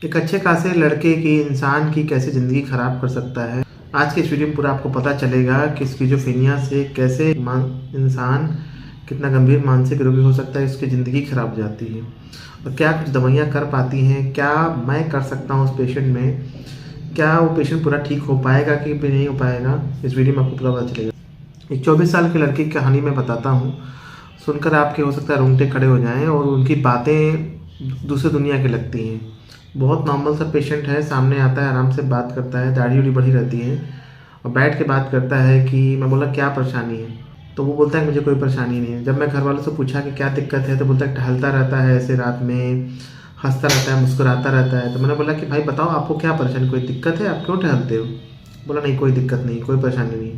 एक अच्छे खासे लड़के की इंसान की कैसे ज़िंदगी ख़राब कर सकता है। आज के इस वीडियो में पूरा आपको पता चलेगा कि स्किज़ोफ्रेनिया से कैसे इंसान कितना गंभीर मानसिक रोगी हो सकता है, उसकी ज़िंदगी ख़राब हो जाती है और क्या कुछ दवाइयाँ कर पाती हैं, क्या मैं कर सकता हूँ उस पेशेंट में, क्या वो पेशेंट पूरा ठीक हो पाएगा कि नहीं हो पाएगा, इस वीडियो में आपको पूरा पता चलेगा। एक 24 साल की लड़की की कहानी मैं बताता हूँ, सुनकर आपके हो सकता है रोंगटे खड़े हो जाएं और उनकी बातें दूसरी दुनिया की लगती हैं। बहुत नॉर्मल सा पेशेंट है, सामने आता है, आराम से बात करता है, दाढ़ी उड़ी बढ़ी रहती है और बैठ के बात करता है कि मैं बोला क्या परेशानी है, तो वो बोलता है मुझे कोई परेशानी नहीं है। जब मैं घर वालों से पूछा कि क्या दिक्कत है, तो बोलता है टहलता रहता है ऐसे रात में, हंसता रहता है, मुस्कुराता रहता है। तो मैंने बोला कि भाई बताओ आपको क्या परेशानी, कोई दिक्कत है, आप क्यों टहलते हो? बोला नहीं कोई दिक्कत नहीं, कोई परेशानी नहीं।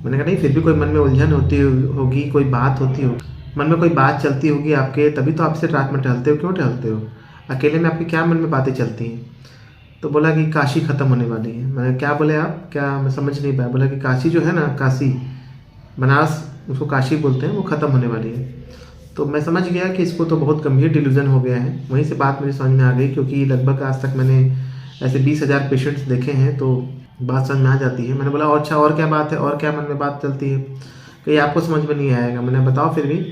मैंने कहा नहीं फिर भी कोई मन में उलझन होती होगी, कोई बात होती होगी, मन में कोई बात चलती होगी आपके, तभी तो आपसे रात में टहलते हो, क्यों टहलते हो? अकेले में आपके क्या मन में बातें चलती हैं? तो बोला कि काशी ख़त्म होने वाली है। मैंने क्या बोले आप, क्या मैं समझ नहीं पाया। बोला कि काशी जो है ना, काशी बनारस, उसको काशी बोलते हैं, वो ख़त्म होने वाली है। तो मैं समझ गया कि इसको तो बहुत गंभीर डिल्यूजन हो गया है। वहीं से बात मुझे समझ में आ गई, क्योंकि लगभग आज तक मैंने ऐसे 20,000 पेशेंट्स देखे हैं, तो बात समझ में आ जाती है। मैंने बोला और अच्छा और क्या बात है, और क्या मन में बात चलती है, कहीं आपको समझ में नहीं आएगा। मैंने बताओ फिर भी।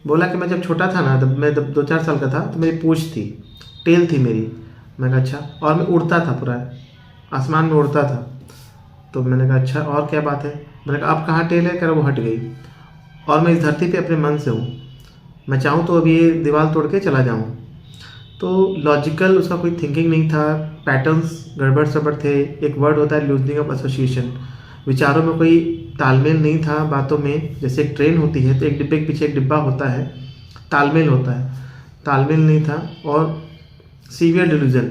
बोला कि मैं जब छोटा था ना, तब मैं 2-4 साल का था, तो मेरी पूँछ थी, टेल थी मेरी। मैं कहा अच्छा, और मैं उड़ता था, पूरा आसमान में उड़ता था। तो मैंने कहा अच्छा और क्या बात है? मैंने कहा अब कहाँ टेल है? कह रहा वो हट गई, और मैं इस धरती पे अपने मन से हूँ, मैं चाहूँ तो अभी ये दीवार तोड़ के चला जाऊँ। तो लॉजिकल उसका कोई थिंकिंग नहीं था, पैटर्न्स गड़बड़ सड़बड़ थे। एक वर्ड होता है लूजनिंग ऑफ एसोसिएशन, विचारों में कोई तालमेल नहीं था बातों में। जैसे एक ट्रेन होती है तो एक डिब्बे के पीछे एक डिब्बा होता है, तालमेल होता है, तालमेल नहीं था। और सीवियर डिल्यूजन,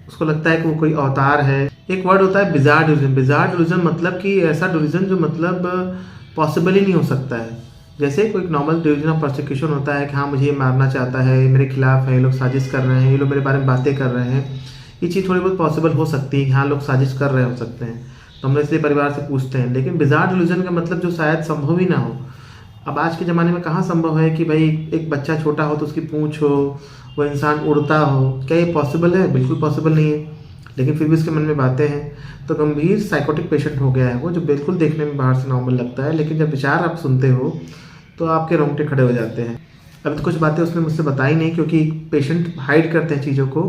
उसको लगता है कि वो कोई अवतार है। एक वर्ड होता है बिजार डिल्यूजन। बिजार डिल्यूजन मतलब कि ऐसा डिल्यूजन जो मतलब पॉसिबल ही नहीं हो सकता है। जैसे कोई नॉर्मल डिल्यूजन ऑफ परसिक्यूशन होता है कि हाँ मुझे ये मारना चाहता है, मेरे खिलाफ है, ये लोग साजिश कर रहे हैं, ये लोग मेरे बारे में बातें कर रहे हैं। ये चीज़ थोड़ी बहुत पॉसिबल हो सकती है कि हाँ लोग साजिश कर रहे हो सकते हैं, तो हम इसलिए परिवार से पूछते हैं। लेकिन बिजार डिल्यूजन का मतलब जो शायद संभव ही ना हो। अब आज के ज़माने में कहाँ संभव है कि भाई एक बच्चा छोटा हो तो उसकी पूँछ हो, वो इंसान उड़ता हो? क्या ये पॉसिबल है? बिल्कुल पॉसिबल नहीं है। लेकिन फिर भी उसके मन में बातें हैं। तो गंभीर साइकोटिक पेशेंट हो गया है वो, जो बिल्कुल देखने में बाहर से नॉर्मल लगता है, लेकिन जब विचार आप सुनते हो तो आपके रोंगटे खड़े हो जाते हैं। अभी तो कुछ बातें उसने मुझसे बताई नहीं, क्योंकि पेशेंट हाइड करते हैं चीज़ों को।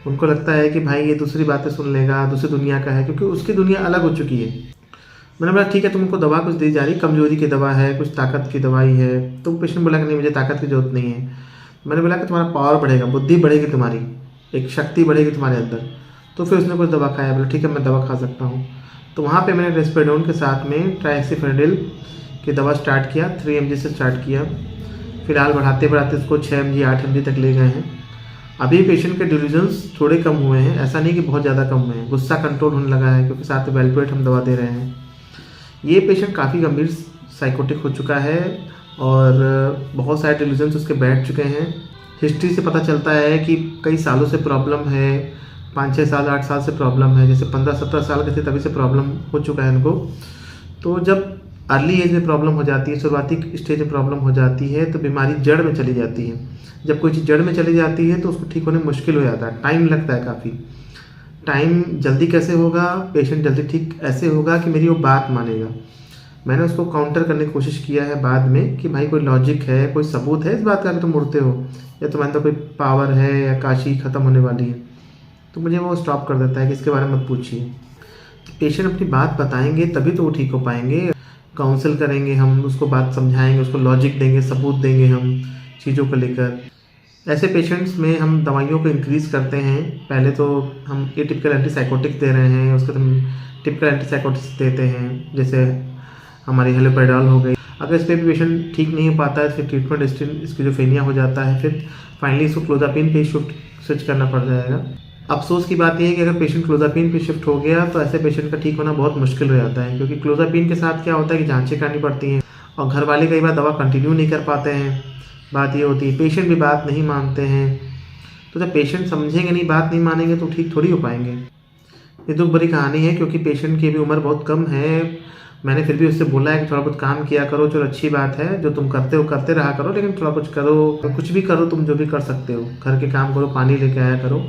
उनको लगता है कि भाई ये दूसरी बातें सुन लेगा, दूसरी दुनिया का है, क्योंकि उसकी दुनिया अलग हो चुकी है। मैंने बोला ठीक है, तुमको दवा कुछ दी जा रही, कमजोरी की दवा है, कुछ ताकत की दवाई है। तो पेशेंट बोला कि नहीं मुझे ताकत की जरूरत नहीं है। मैंने बोला कि तुम्हारा पावर बढ़ेगा, बुद्धि बढ़ेगी, तुम्हारी एक शक्ति बढ़ेगी तुम्हारे अंदर। तो फिर उसने कुछ दवा खाया। बोला ठीक है मैं दवा खा सकता हूँ। तो वहाँ पे मैंने रेस्पेडोन के साथ में ट्राइसिफेनिडिल की दवा स्टार्ट किया, 3 mg से स्टार्ट किया। फिलहाल बढ़ाते बढ़ाते उसको 6 mg 8 mg तक ले गए हैं। अभी पेशेंट के डिल्यूजन्स थोड़े कम हुए हैं, ऐसा नहीं कि बहुत ज़्यादा कम हुए हैं। गुस्सा कंट्रोल होने लगा है, क्योंकि साथ में वेलप्रोएट हम दवा दे रहे हैं। ये पेशेंट काफ़ी गंभीर साइकोटिक हो चुका है और बहुत सारे डिल्यूजन्स उसके बैठ चुके हैं। हिस्ट्री से पता चलता है कि कई सालों से प्रॉब्लम है, 5-6 साल 8 साल से प्रॉब्लम है। जैसे 15-17 साल के थे तभी से प्रॉब्लम हो चुका है इनको। तो जब अर्ली एज में प्रॉब्लम हो जाती है, शुरुआती स्टेज में प्रॉब्लम हो जाती है, तो बीमारी जड़ में चली जाती है। जब कोई चीज़ जड़ में चली जाती है तो उसको ठीक होने में मुश्किल हो जाता है, टाइम लगता है काफ़ी। टाइम जल्दी कैसे होगा, पेशेंट जल्दी ठीक ऐसे होगा कि मेरी वो बात मानेगा। मैंने उसको काउंटर करने की कोशिश किया है बाद में कि भाई कोई लॉजिक है, कोई सबूत है इस बात का कि तुम उड़ते हो, या तुम्हारे अंदर कोई पावर है, या काशी ख़त्म होने वाली है। तो मुझे वो स्टॉप कर देता है कि इसके बारे में मत पूछिए। पेशेंट अपनी बात बताएंगे तभी तो वो ठीक हो पाएंगे। काउंसिल करेंगे हम, उसको बात समझाएंगे, उसको लॉजिक देंगे, सबूत देंगे हम चीज़ों को लेकर। ऐसे पेशेंट्स में हम दवाइयों को इंक्रीज़ करते हैं। पहले तो हम एटिपिकल एंटीसाइकोटिक्स दे रहे हैं, उसके बाद हम टिपिकल एंटीसाइकोटिक्स देते हैं, जैसे हमारी हेलोपेरिडॉल हो गई। अगर इस पर भी पेशेंट ठीक नहीं हो पाता है तो फिर ट्रीटमेंट स्किज़ोफ्रेनिया हो जाता है। फिर फाइनली इसको क्लोज़ापिन पे स्विच करना पड़ जाएगा। अफसोस की बात यह है कि अगर पेशेंट क्लोज़ापिन पे शिफ्ट हो गया तो ऐसे पेशेंट का ठीक होना बहुत मुश्किल हो जाता है, क्योंकि क्लोज़ापिन के साथ क्या होता है कि जांचें करनी पड़ती हैं और घर वाले कई बार दवा कंटिन्यू नहीं कर पाते हैं। बात ये होती है, पेशेंट भी बात नहीं मानते हैं। तो जब पेशेंट समझेंगे नहीं, बात नहीं मानेंगे, तो ठीक थोड़ी हो पाएंगे। ये दुख भरी कहानी है, क्योंकि पेशेंट की भी उम्र बहुत कम है। मैंने फिर भी उससे बोला है कि थोड़ा बहुत काम किया करो, चलो अच्छी बात है, जो तुम करते हो करते रहा करो, लेकिन थोड़ा कुछ करो, कुछ भी करो, तुम जो भी कर सकते हो, घर के काम करो, पानी लेके आया करो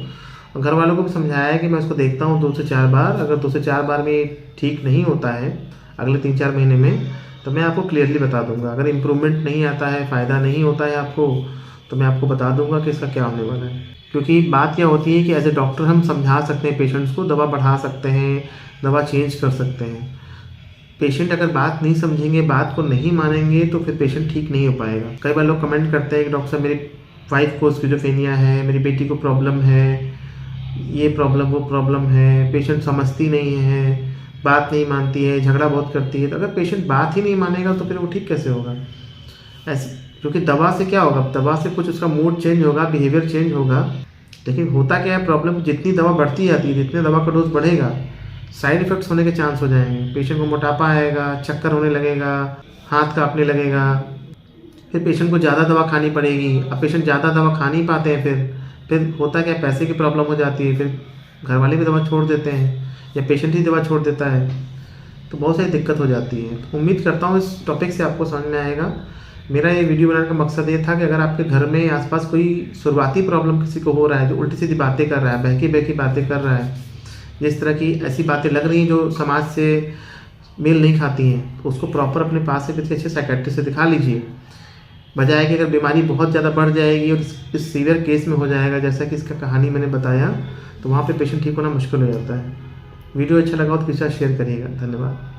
और घर वालों को भी समझाया है कि मैं उसको देखता हूँ 2 से 4 बार, अगर 2 से 4 बार में ठीक नहीं होता है अगले 3-4 महीने में, तो मैं आपको क्लियरली बता दूंगा। अगर इम्प्रूवमेंट नहीं आता है, फ़ायदा नहीं होता है आपको, तो मैं आपको बता दूंगा कि इसका क्या होने वाला है। क्योंकि बात क्या होती है कि एज ए डॉक्टर हम समझा सकते हैं पेशेंट्स को, दवा बढ़ा सकते हैं, दवा चेंज कर सकते हैं। पेशेंट अगर बात नहीं समझेंगे, बात को नहीं मानेंगे, तो फिर पेशेंट ठीक नहीं हो पाएगा। कई बार लोग कमेंट करते हैं कि डॉक्टर साहब मेरी वाइफ को स्किज़ोफ्रेनिया है, मेरी बेटी को प्रॉब्लम है, ये प्रॉब्लम वो प्रॉब्लम है, पेशेंट समझती नहीं है, बात नहीं मानती है, झगड़ा बहुत करती है। तो अगर पेशेंट बात ही नहीं मानेगा तो फिर वो ठीक कैसे होगा? ऐसे क्योंकि दवा से क्या होगा, दवा से कुछ उसका मूड चेंज होगा, बिहेवियर चेंज होगा, लेकिन होता क्या है प्रॉब्लम, जितनी दवा बढ़ती जाती है, जितने दवा का डोज बढ़ेगा, साइड इफ़ेक्ट्स होने के चांस हो जाएंगे। पेशेंट को मोटापा आएगा, चक्कर होने लगेगा, हाथ कांपने लगेगा, फिर पेशेंट को ज़्यादा दवा खानी पड़ेगी। अब पेशेंट ज़्यादा दवा खा नहीं पाते हैं, फिर होता क्या, पैसे की प्रॉब्लम हो जाती है, फिर घर वाले भी दवा छोड़ देते हैं या पेशेंट ही दवा छोड़ देता है, तो बहुत सारी दिक्कत हो जाती है। तो उम्मीद करता हूँ इस टॉपिक से आपको समझ में आएगा। मेरा ये वीडियो बनाने का मकसद ये था कि अगर आपके घर में आसपास कोई शुरुआती प्रॉब्लम किसी को हो रहा है, जो उल्टी सीधी बातें कर रहा है, बहकी बहकी बातें कर रहा है, जिस तरह की ऐसी बातें लग रही हैं जो समाज से मेल नहीं खाती हैं, तो उसको प्रॉपर अपने पास से किसी अच्छे साइकेट्रिस्ट से दिखा लीजिए। बजाय कि अगर बीमारी बहुत ज़्यादा बढ़ जाएगी और इस सीवियर केस में हो जाएगा, जैसा कि इसका कहानी मैंने बताया, तो वहाँ पे पेशेंट ठीक होना मुश्किल हो जाता है। वीडियो अच्छा लगा हो तो किसी शेयर करिएगा। धन्यवाद।